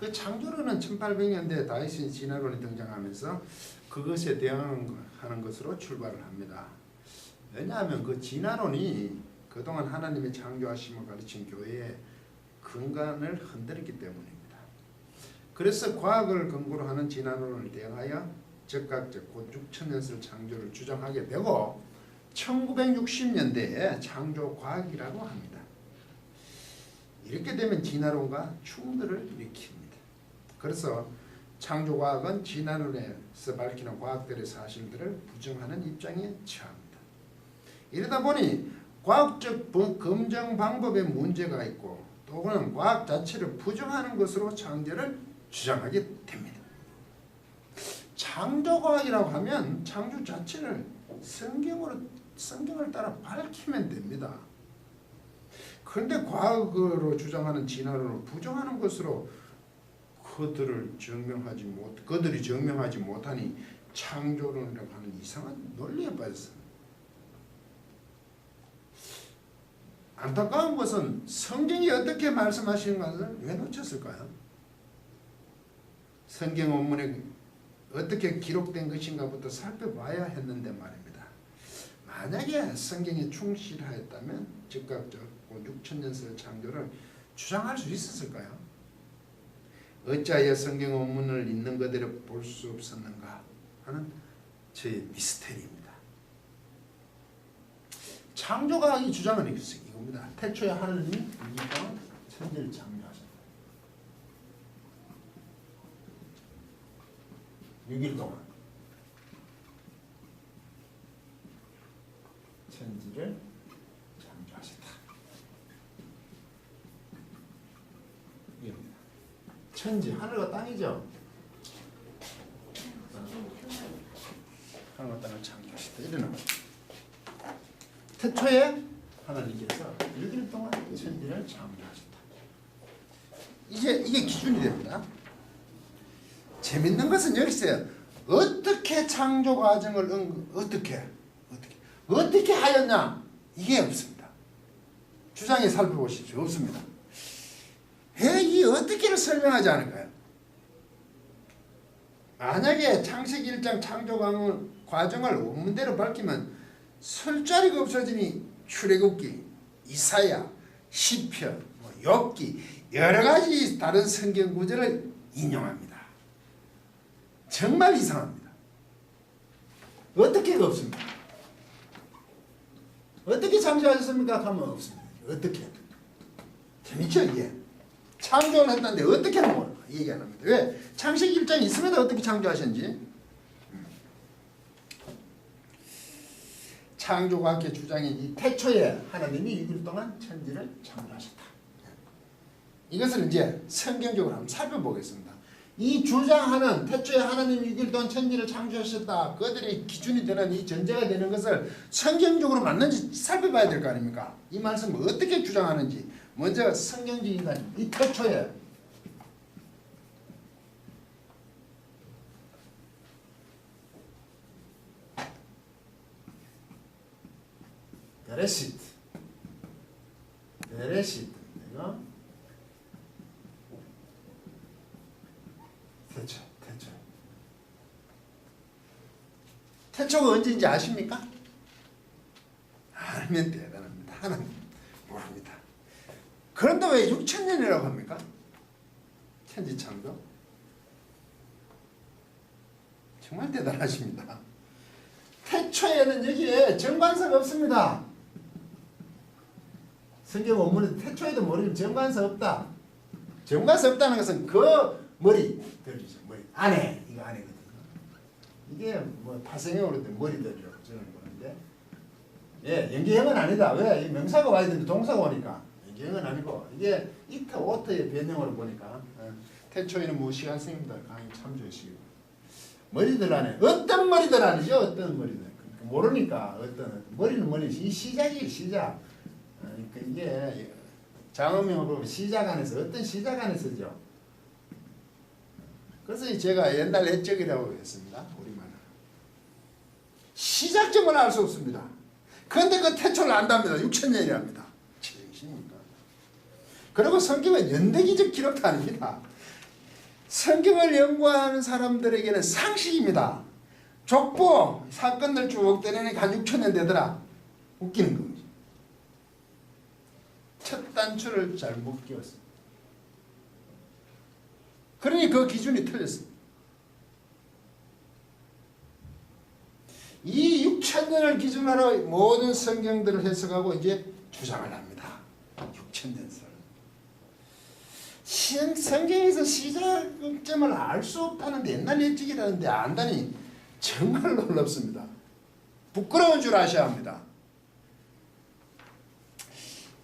그 창조론은 1800년대 다윗의 진화론이 등장하면서 그것에 대응하는 것으로 출발을 합니다. 왜냐하면 그 진화론이 그동안 하나님의 창조하심을 가르친 교회의 근간을 흔들었기 때문입니다. 그래서 과학을 근거로 하는 진화론을 대응하여 적각적 곧 6천년설 창조를 주장하게 되고 1960년대에 창조과학이라고 합니다. 이렇게 되면 진화론과 충돌을 일으킵니다. 그래서 창조과학은 진화론에서 밝히는 과학들의 사실들을 부정하는 입장에 처합니다. 이러다 보니 과학적 검증 방법에 문제가 있고 또는 과학 자체를 부정하는 것으로 창조를 주장하게 됩니다. 창조과학이라고 하면 창조 자체를 성경을 따라 밝히면 됩니다. 그런데 과학으로 주장하는 진화론을 부정하는 것으로 그들이 증명하지 못하니 창조론이라고 하는 이상한 논리에 빠졌습니다. 안타까운 것은 성경이 어떻게 말씀하시는 것을 왜 놓쳤을까요? 성경 원문에 어떻게 기록된 것인가부터 살펴봐야 했는데 말입니다. 만약에 성경에 충실하였다면 즉각적 6천년설 창조를 주장할 수 있었을까요? 어찌하여 성경 원문을 있는 그대로 볼 수 없었는가 하는 저의 미스테리입니다. 창조과학이 주장은 이겁니다. 태초에 하나님이 이 땅 천지를 창조하셨다. 6일 동안 천지를 창조하셨다. 이겁니다. 천지, 하늘과 땅이죠. 하늘과 땅을 창조하셨다. 이러는 거죠. 태초에 하나님께서 6일 동안 천지를 창조하셨다. 이게 기준이 됩니다. 재밌는 것은 여기 있어요. 어떻게 창조 과정을 어떻게 하였냐? 이게 없습니다. 주장에 살펴보십시오. 없습니다. 왜 이 어떻게를 설명하지 않을까요? 만약에 창세기 1장 창조 과정을 원문대로 밝히면 설 자리가 없어지니 출애굽기, 이사야, 시편, 욥기 여러 가지 다른 성경 구절을 인용합니다. 정말 이상합니다. 어떻게가 없습니다. 어떻게 창조하셨습니까? 하면 없습니다. 어떻게? 재밌죠 이게? 창조를 했는데 어떻게 하는 거야? 얘기 안 합니다. 왜? 창세기 1장이 있으면 어떻게 창조하셨는지. 창조과학의 주장인 이 태초에 하나님이 6일 동안 천지를 창조하셨다. 이것을 이제 성경적으로 한번 살펴보겠습니다. 이 주장하는 태초에 하나님이 6일 동안 천지를 창조하셨다. 그들의 기준이 되는 이 전제가 되는 것을 성경적으로 맞는지 살펴봐야 될 거 아닙니까? 이 말씀을 어떻게 주장하는지 먼저 성경적인 이 태초에 베레시트 내가 태초가 언제인지 아십니까? 알면 대단합니다. 하나님 모릅니다. 그런데 왜 6천년이라고 합니까? 천지 창조? 정말 대단하십니다. 태초에는 여기에 정관사가 없습니다. 성경 원문에 태초에도 모르면 정관사 없다. 정관사 없다는 것은 그 머리들이죠. 머리 안에 이거 안에거든요. 이게 뭐 파생형으로 된 머리들이라고 저는 보는데, 예, 연계형은 아니다. 왜? 이 명사가 와야 되는데 동사가 오니까 연계형은 아니고 이게 이터 오터의 변형으로 보니까 태초에는 무엇이가 선생님들 강의 참조하시고 머리들 안에 어떤 머리들 아니죠? 어떤 머리들 모르니까 어떤 머리는 이 시작이에요. 시작. 그러니까 이게 장음형으로 보면 시작 안에서 어떤 시작 안에서죠. 그래서 제가 옛날 옛적이라고 했습니다. 우리말로 시작점을 알 수 없습니다. 그런데 그 태초를 안답니다. 6천년이랍니다. 정신입니까? 그리고 성경은 연대기적 기록도 아닙니다. 성경을 연구하는 사람들에게는 상식입니다. 족보 사건들 쭉 때리니까 한 6,000년 되더라. 웃기는 겁니다. 첫 단추를 잘못 끼웠어. 그러니 그 기준이 틀렸어. 이 6,000년을 기준으로 모든 성경들을 해석하고 이제 주장을 합니다. 6,000년설. 성경에서 시작점을 알 수 없다는데 옛날 예측이라는데 안다니 정말 놀랍습니다. 부끄러운 줄 아셔야 합니다.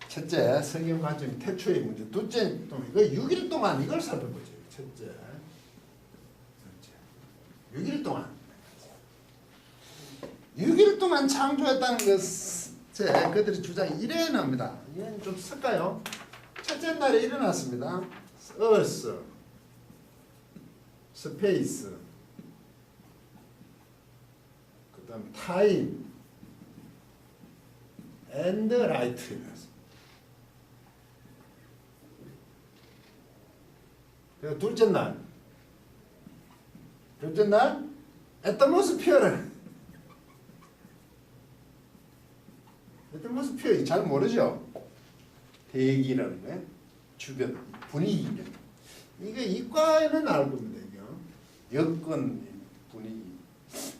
첫째, 성경 관점이 태초의 문제. 둘째, 이거 6일 동안 이걸 살펴보죠. 첫째, 6일 동안 6일 동안 창조했다는 것에 그들의 주장이 이래 나옵니다. 이건 좀 쓸까요? 첫째 날에 일어났습니다. earth, space, 그 다음에 time, and light. 둘째 날 atmosphere. atmosphere 잘 모르죠? 대기라는 거예요. 주변 분위기. 이게 이과에는 알 겁니다. 이거 여건 분위기.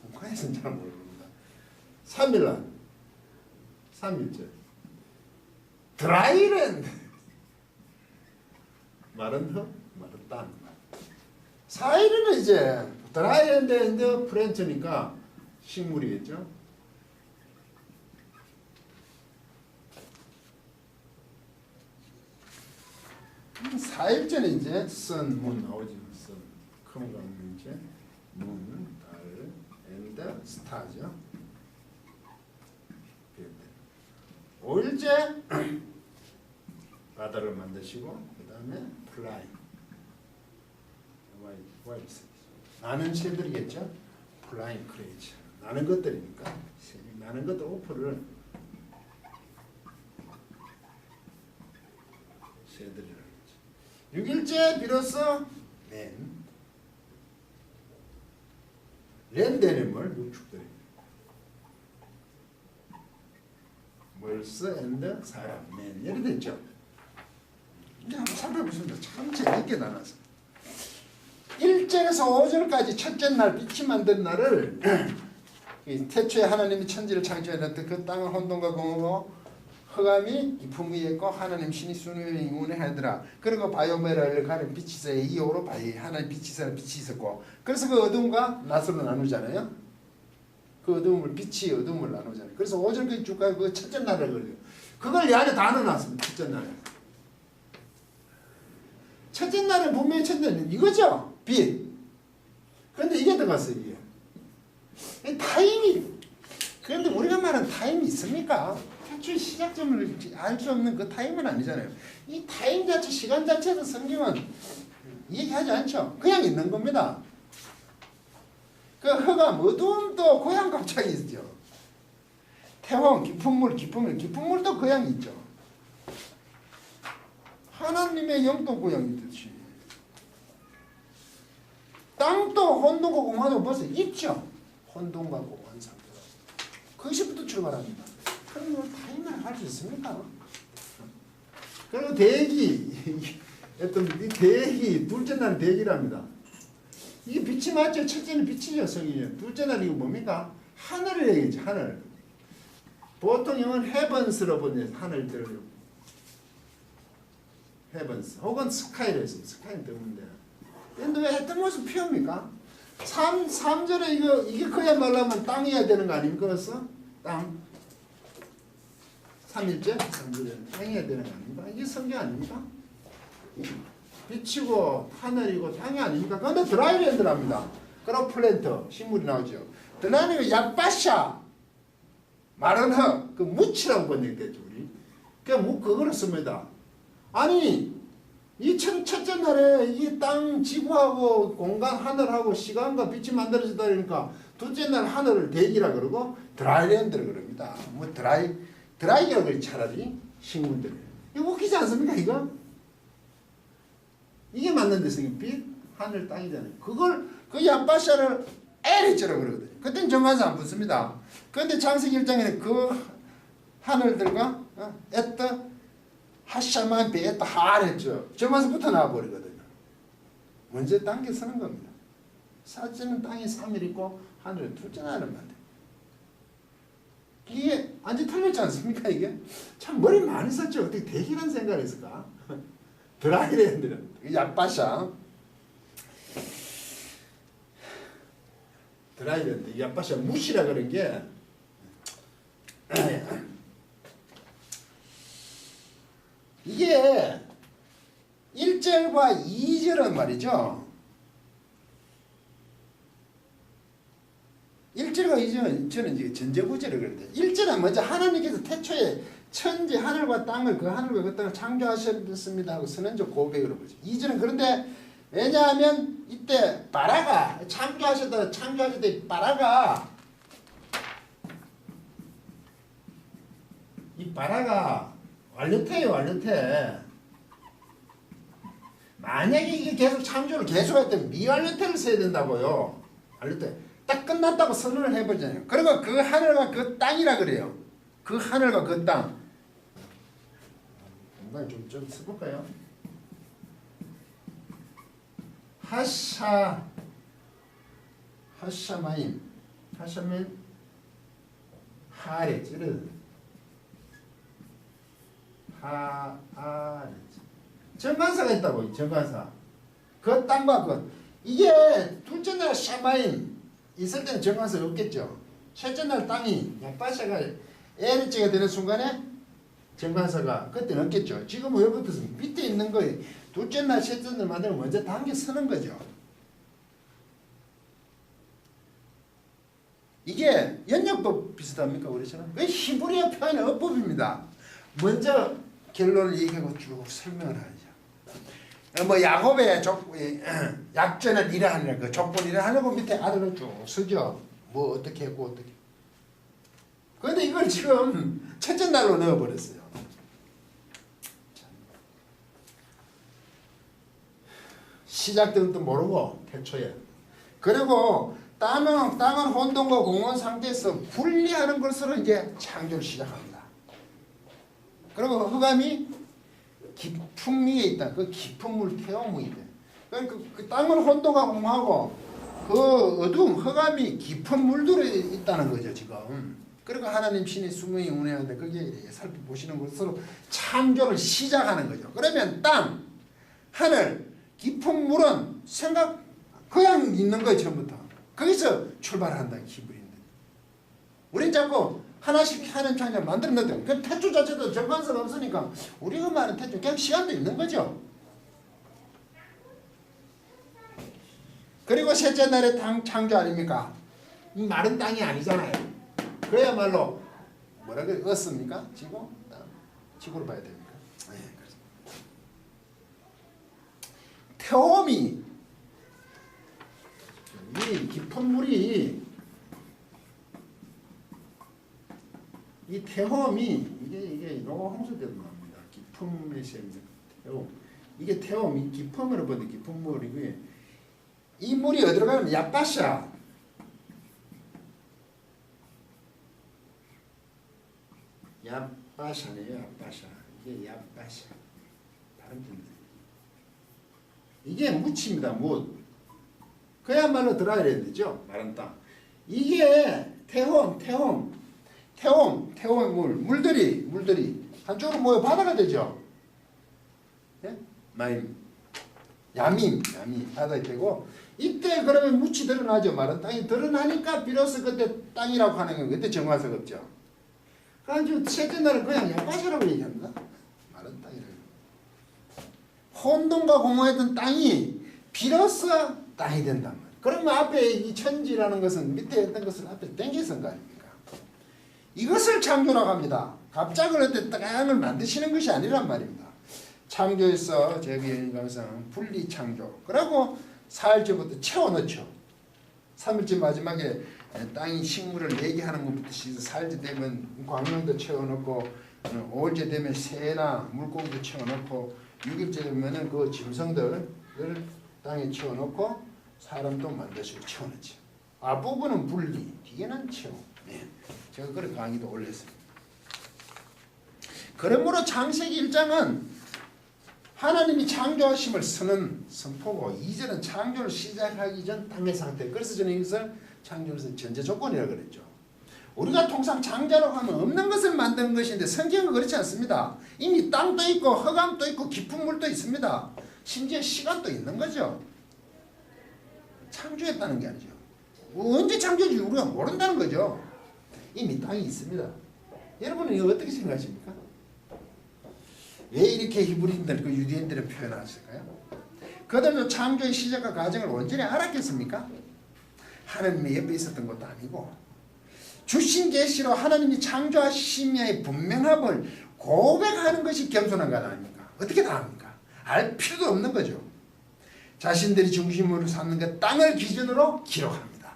이과에서는 잘 모릅니다. 3일날 3일째 드라이랜드. 마른 흙, 마른 땅. 4일은 이제 드라이랜드 프렌트니까 식물이겠죠. 4일째는 이제 선, 문 나오죠. 선, 컴과 문제, 문, 달, 엔드, 스타죠. 5일째 바다를 만드시고 그 다음에 플라이, 나는 새들이겠죠. 플라잉 크레이처, 나는 것들이니까 나는 것들 오프를 새들이라. 6일째 비로소 랜드는 뭘? 육축들입니다. 멀스 앤드 사람, 맨 이렇게 됐죠. 이제 한번 살펴보십니다. 참 재밌게 나눠서 1절에서 5절까지 첫째 날 빛이 만든 날을 태초에 하나님이 천지를 창조해놨던 그 땅을 혼돈과 공허로 흑암이 깊은 위에 있고 하나님 신이 수능에 운행하더라. 그리고 바이오메라를 가는 빛이 있어요. 이오로 하나님 빛이 있어요. 빛이 있었고, 그래서 그 어둠과 낮으로 나누잖아요. 그 어둠을 빛이 어둠을 나누잖아요. 그래서 5절까지 쭉 가고 그 첫째 날을 걸려. 그걸 이 안에 다 넣어놨습니다. 첫째 날에. 첫째 날에 분명히 첫째는 이거죠. 빛. 그런데 이게 들어갔어요. 이게 타임이. 그런데 우리가 말하는 타임이 있습니까? 태초의 시작점을 알 수 없는 그 타임은 아니잖아요. 이 타임 자체, 시간 자체에서 성경은 얘기하지 않죠. 그냥 있는 겁니다. 그 흑암, 어두움도 그냥 갑자기 있죠. 태홍, 깊은 물, 깊은 물도 그냥 있죠. 하나님의 영도 그냥 있듯이. 땅도 혼돈과 공허도 벌써 있죠. 혼돈과 공허한 상태. 거기서부터 출발합니다. 그럼 뭐 타임을 할 수 있습니까? 그리고 대기, 어떤 이 대기, 둘째 날 대기랍니다. 이게 빛이 맞죠? 첫째는 빛이죠, 성이죠. 둘째 날 이거 뭡니까? 하늘을 얘기죠, 하늘. 보통 영어는 heavens로 보는 하늘들. heavens 혹은 sky로 했습니다. sky는 뜨문데. 근데 왜 atmosphere입니까? 3절에 이게 그야말로 하면 땅이어야 되는 거 아닙니까? 그래서 땅. 3일째 3절에 땅이어야 되는 거 아닙니까? 이게 성경 아닙니까? 빛이고 하늘이고 땅이 아닙니까? 그런데 드라이랜드랍니다. 그럼 플랜트, 식물이 나오죠. 드라이랜드 약바샤, 마른 흙, 그 무치라고 번역됐죠. 우리. 그거를 씁니다. 아니 이 첫째 날에 이 땅, 지구하고 공간, 하늘하고 시간과 빛이 만들어지다 그러니까 둘째 날 하늘을 대기라 그러고 드라이랜드를 그럽니다. 뭐 드라이라고 그래 차라리 식물들. 이거 웃기지 않습니까 이거? 이게 맞는데 성경 빛, 하늘 땅이잖아요. 그걸 그 얀바샤를 에리츠라고 그러거든요. 그때는 정관사 안 붙습니다. 그런데 창세기 1장에는 그 하늘들과 에따 하샤만 베에따 하랬죠. 정관사부터 나와버리거든요. 먼저 당겨 서는 겁니다. 사실은 땅에 3일 있고 하늘에 둘째 날은 만돼. 이게 완전 틀렸지 않습니까? 이게 참 머리 많이 썼죠. 어떻게 대기란 생각을 했을까? 드라이랜드는 얀바샤 드라이랜드 얀바샤 무시라 그런 게 이게 1절과 2절은 말이죠. 1절과 2절은 저는 이제 전제구절을 그러는데 1절은 먼저 하나님께서 태초에 천지 하늘과 땅을 그 하늘과 그 땅을 창조하셨습니다 하고 선언적 고백으로 보죠. 2절은 그런데 왜냐하면 이때 바라가 창조하셨다 바라가 이 바라가 완료태예요. 완료태. 만약에 이게 계속 창조를 계속했다면 미완료태를 써야 된다고요. 완료태. 딱 끝났다고 선언을 해버리잖아요. 그리고 그 하늘과 그 땅이라 그래요. 그 하늘과 그 땅. 좀 써볼까요? 하샤마임 하레츠 하레츠 정관사가 있다고. 정관사 그 땅과 그 이게 둘째 날 샤마임 있을 때는 정관사 없겠죠. 셋째 날 땅이 야파샤가 에르치가 되는 순간에 정관사가 그때는 없겠죠. 지금 왜 붙었습니까? 밑에 있는 거에 둘째 날 셋째 날 만들면 먼저 당겨 서는 거죠. 이게 연역법 비슷합니까? 우리처럼? 그 히브리어 표현의 어법입니다. 먼저 결론을 얘기하고 쭉 설명을 하죠. 뭐 야곱의 약전을 일하느라 그 족본 일하려고 밑에 아들을 쭉 쓰죠. 뭐 어떻게 했고 어떻게. 그런데 이걸 지금 첫째 날로 넣어버렸어요. 시작된 것도 모르고 태초에. 그리고 땅은 혼돈과 공허한 상태에서 분리하는 것으로 이제 창조를 시작합니다. 그리고 흑암이 깊은 위에 있다. 그 깊은 물 태호물이 돼. 그러니까 그 땅은 혼돈과 공허하고 그 어두움 흑암이 깊은 물들에 있다는 거죠 지금. 그리고 하나님 신의 수명이 운행하는데 거기에 살펴보시는 것으로 창조를 시작하는 거죠. 그러면 땅, 하늘, 깊은 물은 생각 그냥 있는 거예요 처음부터. 거기서 출발한다 히브리인들. 우린 자꾸 하나씩 하는 창조 만들었는데 그 태초 자체도 정관사가 없으니까 우리가 말하는 태초 그냥 시간도 있는 거죠. 그리고 셋째 날에 땅 창조 아닙니까? 이 마른 땅이 아니잖아요. 그야말로 뭐라고 얻습니까? 지구? 지구로 봐야 됩니까? 네, 그렇습니다. 태홈이 이 깊은 물이 이 태홈이 이게 노가 홍수대도 나옵니다. 깊음의 셈입니다. 태홈. 이게 태홈이 깊음으로 보는 깊은 물이고요. 이 물이 어디로 가면 야빠샤. 야빠샤네요. 야빠샤. 이게 야빠샤. 다른 뜻입니다. 이게 무치입니다. 무. 그야말로 드라이랜드죠. 마른 땅. 이게 태홈 물들이 한쪽으로 모여 바다가 되죠. 예? 야밈 바다가 되고 이때 그러면 묻이 드러나죠. 마른 땅이 드러나니까 비로소 그때 땅이라고 하는 건 그때 정화석 없죠. 그래가지고 셋째 날은 그냥 야빠샤라고 얘기합니다. 마른 땅이라고. 혼돈과 공허했던 땅이 비로소 땅이 된단 말이에요. 그러면 앞에 이 천지라는 것은 밑에 있던 것을 앞에 땡겨선 거 아닙니까? 이것을 창조라고 합니다. 갑자기 어떤 땅을 만드시는 것이 아니란 말입니다. 창조에서 저기 항상 분리 창조. 그리고 4일째부터 채워넣죠. 3일째 마지막에 땅이 식물을 4개 하는 것부터 시작해서 4일째 되면 광명도 채워넣고 5일째 되면 새나 물고기도 채워넣고 6일째 되면은 그 짐승들을 땅에 채워놓고 사람도 만드시고 채워넣지. 앞부분은 분리, 뒤에는 채워. 네. 제가 그런 강의도 올렸습니다. 그러므로 창세기 1장은 하나님이 창조하심을 선포고 2절은 창조를 시작하기 전 땅의 상태. 그래서 저는 이것을 창조를 전제 조건이라고 그랬죠. 우리가 통상 창조라고 하면 없는 것을 만드는 것인데 성경은 그렇지 않습니다. 이미 땅도 있고 흑암도 있고 깊은 물도 있습니다. 심지어 시간도 있는 거죠. 창조했다는 게 아니죠. 언제 창조인지 우리가 모른다는 거죠. 이미 땅이 있습니다. 여러분은 이거 어떻게 생각하십니까? 왜 이렇게 히브리인들, 그 유대인들을 표현했을까요? 그들도 창조의 시작과 과정을 온전히 알았겠습니까? 하나님의 옆에 있었던 것도 아니고 주신 계시로 하나님이 창조하심의 분명함을 고백하는 것이 겸손한 것 아닙니까? 어떻게 다 합니까? 알 필요도 없는 거죠. 자신들이 중심으로 삼는 것 땅을 기준으로 기록합니다.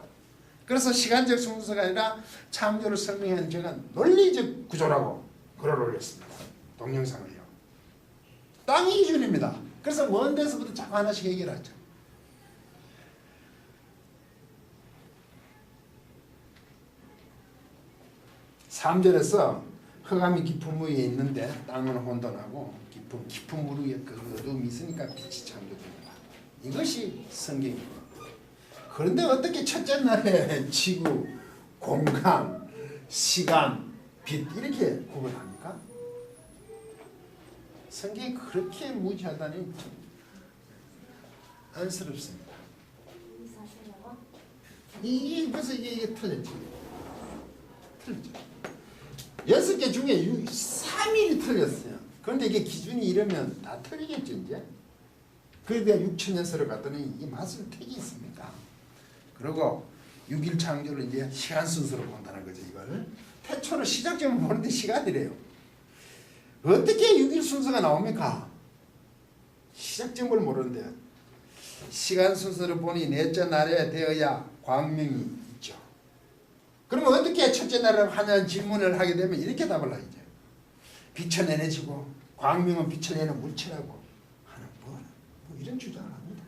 그래서 시간적 순서가 아니라 창조를 설명하는 제가 논리적 구조라고 글을 올렸습니다. 동영상을요. 땅이 기준입니다. 그래서 원대에서부터 자꾸 하나씩 얘기를 하죠. (3절에서) 흑암이 깊은 물 위에 있는데 땅은 혼돈하고 깊은 물 위에 그 어둠이 있으니까 빛이 창조됩니다. 이것이 성경입니다. 그런데 어떻게 첫째 날에 지구, 공간, 시간, 빛 이렇게 구분합니까? 성경이 그렇게 무지하다니 안쓰럽습니다. 그래서 이게 틀렸지. 틀렸죠. 6개 중에 3일이 틀렸어요. 그런데 이게 기준이 이러면 다 틀리겠죠, 이제. 그에 대한 6천년설을 갔더니 이 맛을 택이 있습니까? 그리고 6일 창조를 이제 시간 순서로 본다는 거죠, 이걸. 태초를 시작점을 보는데 시간이래요. 어떻게 6일 순서가 나옵니까? 시작점을 모르는데 시간 순서를 보니 넷째 날에 되어야 광명이 있죠. 그러면 어떻게 첫째 날을 하냐는 질문을 하게 되면 이렇게 답을 하죠. 비춰내지고 광명은 비춰내는 물체라고 하는 뭐 이런 주장을 합니다.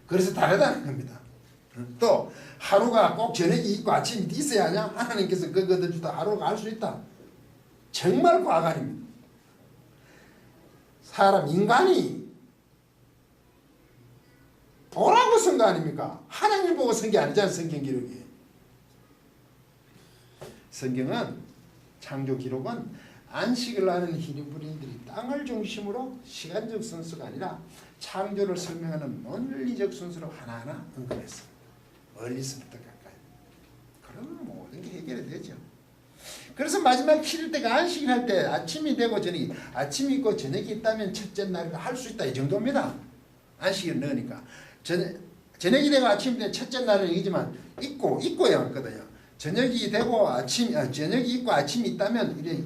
그래서 다르다는 겁니다. 또 하루가 꼭 저녁이 있고 아침이 있어야 하냐? 하나님께서 그것을 주다 하루가 할 수 있다. 정말 과학 아닙니다. 사람 인간이 보라고 쓴 거 아닙니까? 하나님 보고 쓴 게 아니잖아요. 성경 기록이. 성경은 창조 기록은 안식을 하는 히브리인들이 땅을 중심으로 시간적 순서가 아니라 창조를 설명하는 논리적 순서로 하나하나 언급했습니다. 멀리서부터 가까이. 그러면 모든 게 해결이 되죠. 그래서 마지막 7일 때가 안식일 할 때 아침이 되고 아침이 있고 저녁이 있다면 첫째 날을 할 수 있다 이 정도입니다. 안식일 넣으니까 저녁이 되고 아침이 되면 첫째 날은 이지만 있고야 했거든요. 저녁이 되고 저녁이 있고 아침이 있다면 이래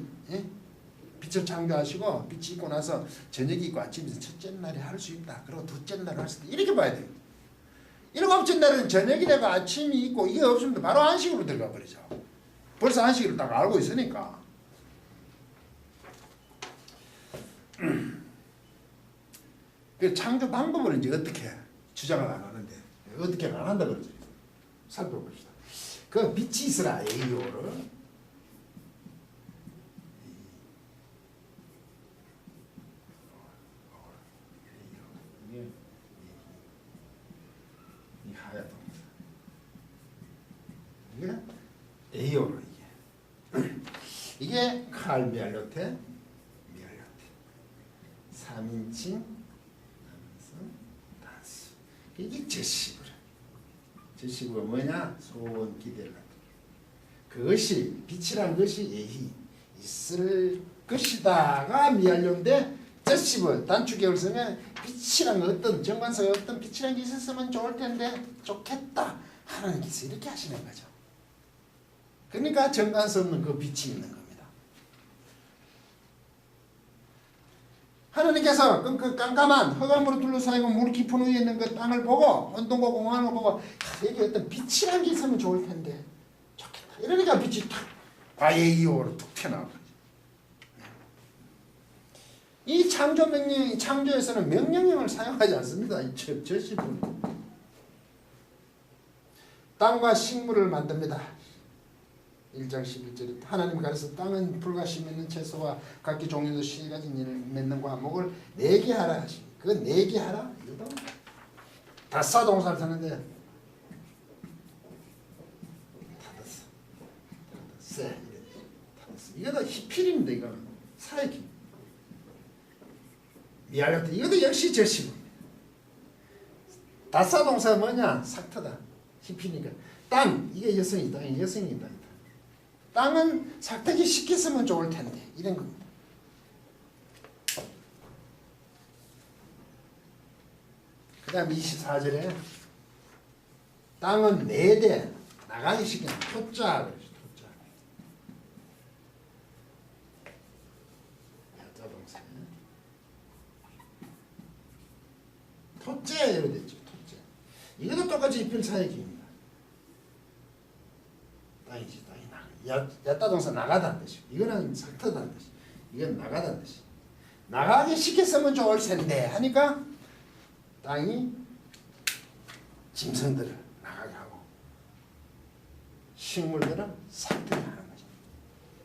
빛을 창조하시고 빛이 있고 나서 저녁이 있고 아침이 있어서 첫째 날에 할 수 있다. 그리고 둘째 날에 할 수 있다. 이렇게 봐야 돼요. 일곱째 날은 저녁이 되고 아침이 있고 이게 없으면 바로 안식으로 들어가 버리죠. 벌써 안식일을 딱 알고 있으니까. 그 창조 방법을 이제 어떻게 주장을 안 하는데 어떻게 안 한다 그러죠. 살펴봅시다. 그 빛이 있으라 에이오를 이 하얗던 이게 에이오를 이게 칼 미알로테 3인칭 단수. 이게 제시구가 뭐냐? 소원 기대를 갖다. 그것이 빛이란 것이 예히 있을 것이다가 미알료인데 제시브 단축격을 쓰면 빛이란 어떤 정관사에 어떤 빛이란 게 있었으면 좋을 텐데 좋겠다 하나님께서 이렇게 하시는 거죠. 그러니까 정관사 없는 그 빛이 있는 겁니다. 하나님께서 그 깜깜한 흑암으로 둘러싸이고 물 깊은 위에 있는 그 땅을 보고 운동과 공간을 보고 여기 어떤 빛이란 게 있으면 좋을 텐데 좋겠다. 이러니까 빛이 탁 바예이오로 툭 튀어나온 거죠. 이 창조 명령, 창조에서는 명령형을 사용하지 않습니다. 이 절시부분. 땅과 식물을 만듭니다. 1장 11절에 하나님이 가르쳐 땅은 풀과 씨 맺는 채소와 각기 종류도 씨 가진 일을 맺는 과목을 4개 하라 하시. 그거 4개 하라? 이거도 다사동사를 쓰는데 닫았어. 이거도 히필입니다. 이거는 사회기. 미알렸다. 이것도 역시 절시부입니다. 다사동사가 뭐냐? 삭터다. 히피니까 땅 이게 여성이다. 여성이다. 땅은 삭터기 쉽게 쓰면 좋을 텐데 이런 겁니다. 그 다음 24절에 땅은 4대 나가기 시키는 토자 그러죠. 토자. 토제로 됐죠. 토제. 이것도 똑같이 입힐 사역입니다. 땅이지. 땅이 나가. 야따동사 나가다는 뜻이고 이거는 삭터다는 뜻이. 이건 나가다는 뜻이. 나가기 쉽게 쓰면 좋을 텐데 하니까 땅이 짐승들을 나가게 하고 식물들은 삭터게 하는 거죠.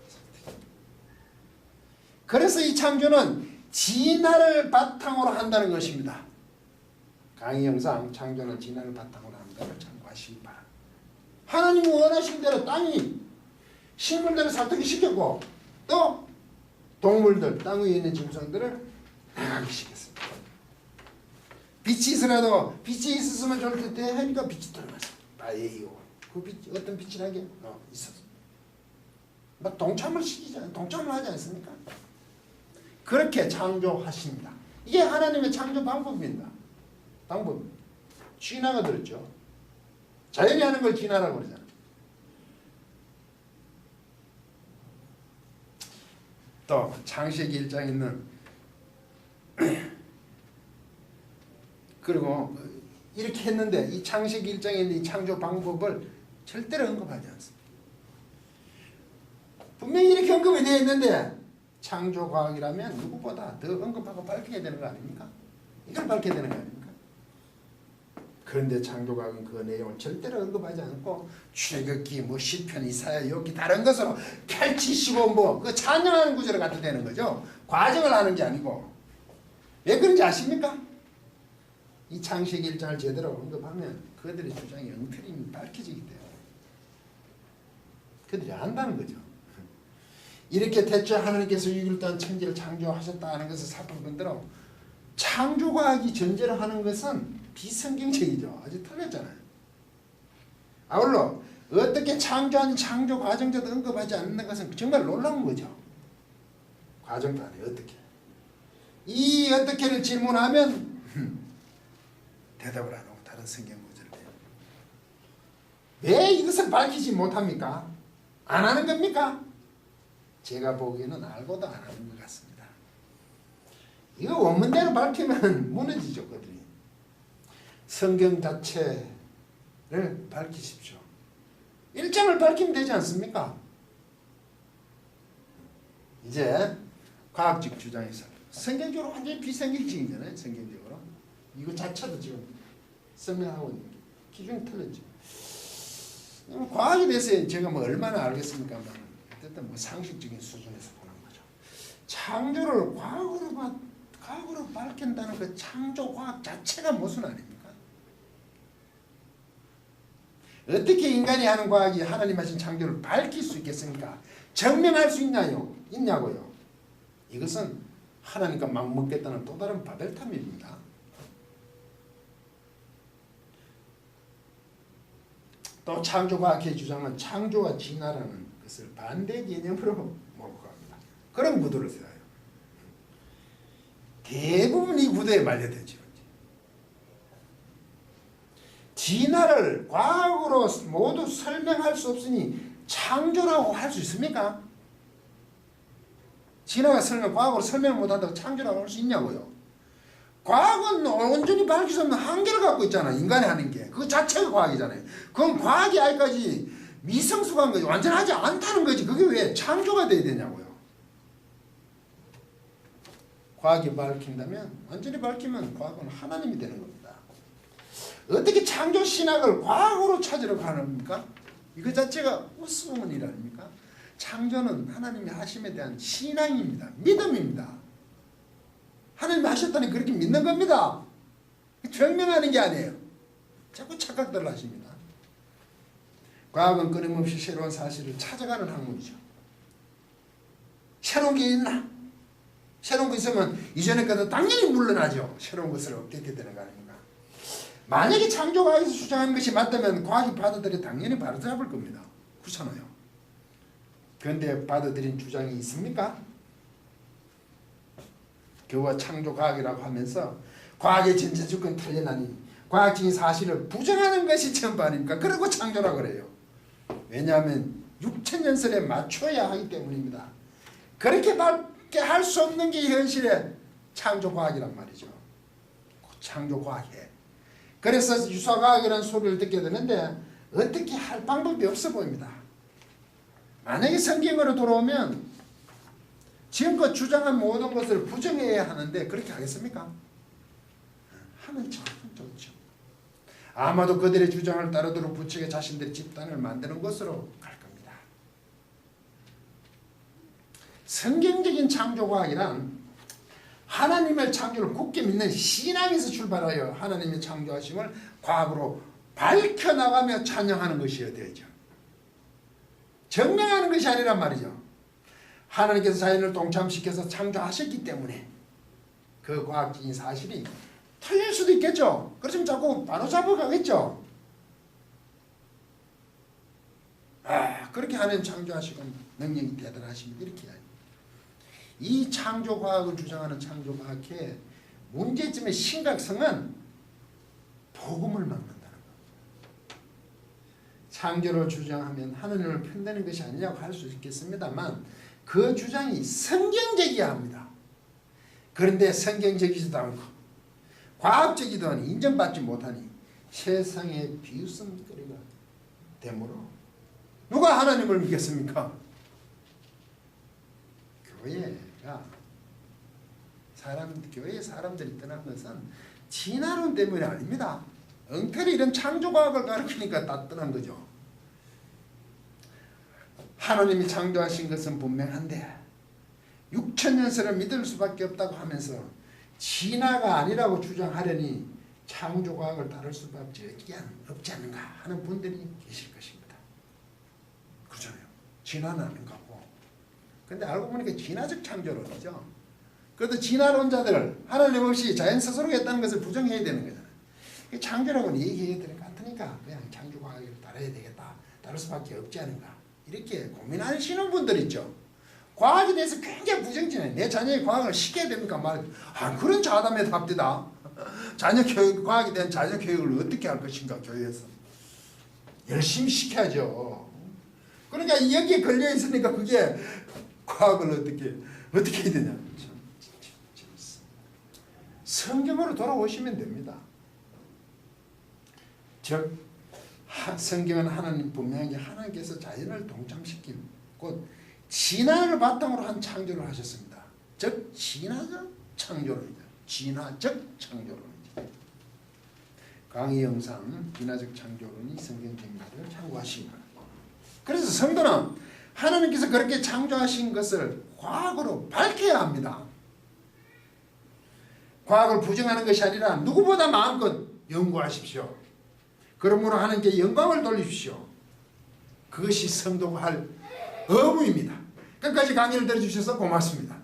삭터게. 그래서 이 창조는 진화를 바탕으로 한다는 것입니다. 강의 영상 창조는 진화를 바탕으로 한다는 참고하시기 바랍니다. 하나님이 원하신 대로 땅이 식물들을 삭터기 시켰고 또 동물들 땅 위에 있는 짐승들을 나가기 시켰습니다. 빛이 있으라도 빛이 있었으면 좋을 텐데 하니까 빛이 들어갔어. 아예요. 그 빛 어떤 빛이라게? 있었어. 막 동참을 시키잖아요. 동참을 하지 않습니까? 그렇게 창조하십니다. 이게 하나님의 창조 방법입니다. 방법. 진화가 들었죠. 자연이 하는 걸 진화라고 그러잖아요. 또 창세기 1장에 있는 그리고 이렇게 했는데 이 창세기 1장에 있는 이 창조 방법을 절대로 언급하지 않습니다. 분명히 이렇게 언급이 되어 있는데 창조과학이라면 누구보다 더 언급하고 밝혀야 되는 거 아닙니까? 이걸 밝혀야 되는 거 아닙니까? 그런데 창조과학은 그 내용을 절대로 언급하지 않고 출애굽기, 뭐 시편, 이사야, 욥기 다른 것으로 펼치시고 뭐 그 찬양하는 구절을 갖다 대는 거죠. 과정을 하는 게 아니고. 왜 그런지 아십니까? 이 창세기 1장을 제대로 언급하면 그들의 주장이 엉터림이 밝혀지기 때문에 그들이 안다는 거죠. 이렇게 대체 하나님께서 6일 동안 천지를 창조하셨다는 것을 살펴본 대로 창조과학이 전제로 하는 것은 비성경적이죠. 아주 틀렸잖아요. 아울러 어떻게 창조한 창조 과정자도 언급하지 않는 것은 정말 놀라운 거죠. 과정도 아니에요. 어떻게. 이 어떻게를 질문하면 대답을 안 하고 다른 성경 구절을 해요. 왜 이것을 밝히지 못합니까? 안 하는 겁니까? 제가 보기에는 알고도 안 하는 것 같습니다. 이거 원문대로 밝히면 무너지죠. 그들이. 성경 자체를 밝히십시오. 1장을 밝히면 되지 않습니까? 이제 과학적 주장에서 성경적으로 완전히 비성경적이잖아요. 성경적으로. 이거 자체도 지금 설명하고 있는 게 기준이 틀렸죠. 과학에 대해서 제가 뭐 얼마나 알겠습니까? 어쨌든 뭐 상식적인 수준에서 보는 거죠. 창조를 과학으로 밝힌다는 그 창조 과학 자체가 무슨 아닙니까? 어떻게 인간이 하는 과학이 하나님 하신 창조를 밝힐 수 있겠습니까? 증명할 수 있냐고요. 이것은 하나님과 맞먹겠다는 또 다른 바벨탑입니다. 또 창조과학의 주장은 창조와 진화라는 것을 반대 개념으로 몰고 갑니다. 그런 구도를 써요. 대부분 이 구도에 말려들죠. 진화를 과학으로 모두 설명할 수 없으니 창조라고 할 수 있습니까? 진화가 과학으로 설명 못한다고 창조라고 할 수 있냐고요. 과학은 온전히 밝힐 수 없는 한계를 갖고 있잖아. 인간이 하는 게. 그 자체가 과학이잖아요. 그럼 과학이 아직까지 미성숙한 거지. 완전하지 않다는 거지. 그게 왜 창조가 돼야 되냐고요. 과학이 밝힌다면, 완전히 밝히면 과학은 하나님이 되는 겁니다. 어떻게 창조 신학을 과학으로 찾으러 가는입니까? 이거 자체가 우스운 일 아닙니까? 창조는 하나님의 하심에 대한 신앙입니다. 믿음입니다. 하나님이 하셨다니 그렇게 믿는 겁니다. 증명하는 게 아니에요. 자꾸 착각들을 하십니다. 과학은 끊임없이 새로운 사실을 찾아가는 학문이죠. 새로운 게 있나? 새로운 거 있으면 이전에 것도 당연히 물러나죠. 새로운 것을 얻게 되는 거 아닙니까? 만약에 창조과학에서 주장하는 것이 맞다면 과학이 받아들여 당연히 바로잡을 겁니다. 그렇잖아요. 그런데 받아들인 주장이 있습니까? 교와 창조과학이라고 하면서 과학의 전제조건 틀려나니 과학적인 사실을 부정하는 것이 전부 아닙니까? 그러고 창조라고 그래요. 왜냐하면 6천년설에 맞춰야 하기 때문입니다. 그렇게밖에 할 수 없는 게 현실의 창조과학이란 말이죠. 창조과학에. 그래서 유사과학이라는 소리를 듣게 되는데 어떻게 할 방법이 없어 보입니다. 만약에 성경으로 돌아오면 지금껏 주장한 모든 것을 부정해야 하는데 그렇게 하겠습니까? 하면 참 좋죠. 아마도 그들의 주장을 따르도록 부처가 자신들의 집단을 만드는 것으로 갈 겁니다. 성경적인 창조과학이란 하나님의 창조를 굳게 믿는 신앙에서 출발하여 하나님의 창조하심을 과학으로 밝혀나가며 찬양하는 것이어야 되죠. 증명하는 것이 아니란 말이죠. 하나님께서 자연을 동참시켜서 창조하셨기 때문에 그 과학적인 사실이 틀릴 수도 있겠죠. 그렇지만 자꾸 바로잡아 가겠죠. 그렇게 하나님 창조하시고 능력이 대단하십니다. 이렇게 해야죠. 이 창조과학을 주장하는 창조과학의 문제점의 심각성은 복음을 막는다는 것. 창조를 주장하면 하나님을 편드는 것이 아니냐고 할 수 있겠습니다만 그 주장이 성경적이어야 합니다. 그런데 성경적이지도 않고 과학적이도 않고 인정받지 못하니 세상의 비웃음거리가 되므로 누가 하나님을 믿겠습니까? 교회의 사람들이 떠난 것은 진화론 때문이 아닙니다. 엉터리 이런 창조과학을 가르치니까 다 떠난 거죠. 하나님이 창조하신 것은 분명한데 6천년설을 믿을 수밖에 없다고 하면서 진화가 아니라고 주장하려니 창조과학을 따를 수밖에 없지 않는가 하는 분들이 계실 것입니다. 그렇잖아요. 진화는 아닌 거고. 근데 알고 보니까 진화적 창조론이죠. 그래도 진화론자들 하나님 없이 자연 스스로가 했다는 것을 부정해야 되는 거잖아요. 창조라고는 얘기해야 되는 것 같으니까 그냥 창조과학을 따라야 되겠다. 따를 수밖에 없지 않은가. 이렇게 고민하시는 분들 있죠. 과학에 대해서 굉장히 부정진해. 내 자녀의 과학을 시켜야 됩니까? 그런 자담에 답디다. 자녀 교육, 과학에 대한 자녀 교육을 어떻게 할 것인가 교회에서. 열심히 시켜야죠. 그러니까 여기에 걸려 있으니까 그게 과학을 어떻게 해야 되냐. 참 재밌습니다. 성경으로 돌아오시면 됩니다. 즉 성경은 하나님 분명하게 하나님께서 자연을 동참시킨 곧 진화를 바탕으로 한 창조를 하셨습니다. 즉 진화적 창조론이죠. 진화적 창조론이죠. 강의 영상 진화적 창조론이 성경적인가를 참고하시기 바랍니다. 그래서 성도는 하나님께서 그렇게 창조하신 것을 과학으로 밝혀야 합니다. 과학을 부정하는 것이 아니라 누구보다 마음껏 연구하십시오. 그러므로 하나님께 영광을 돌리십시오. 그것이 성도가 할 의무입니다. 끝까지 강의를 들어주셔서 고맙습니다.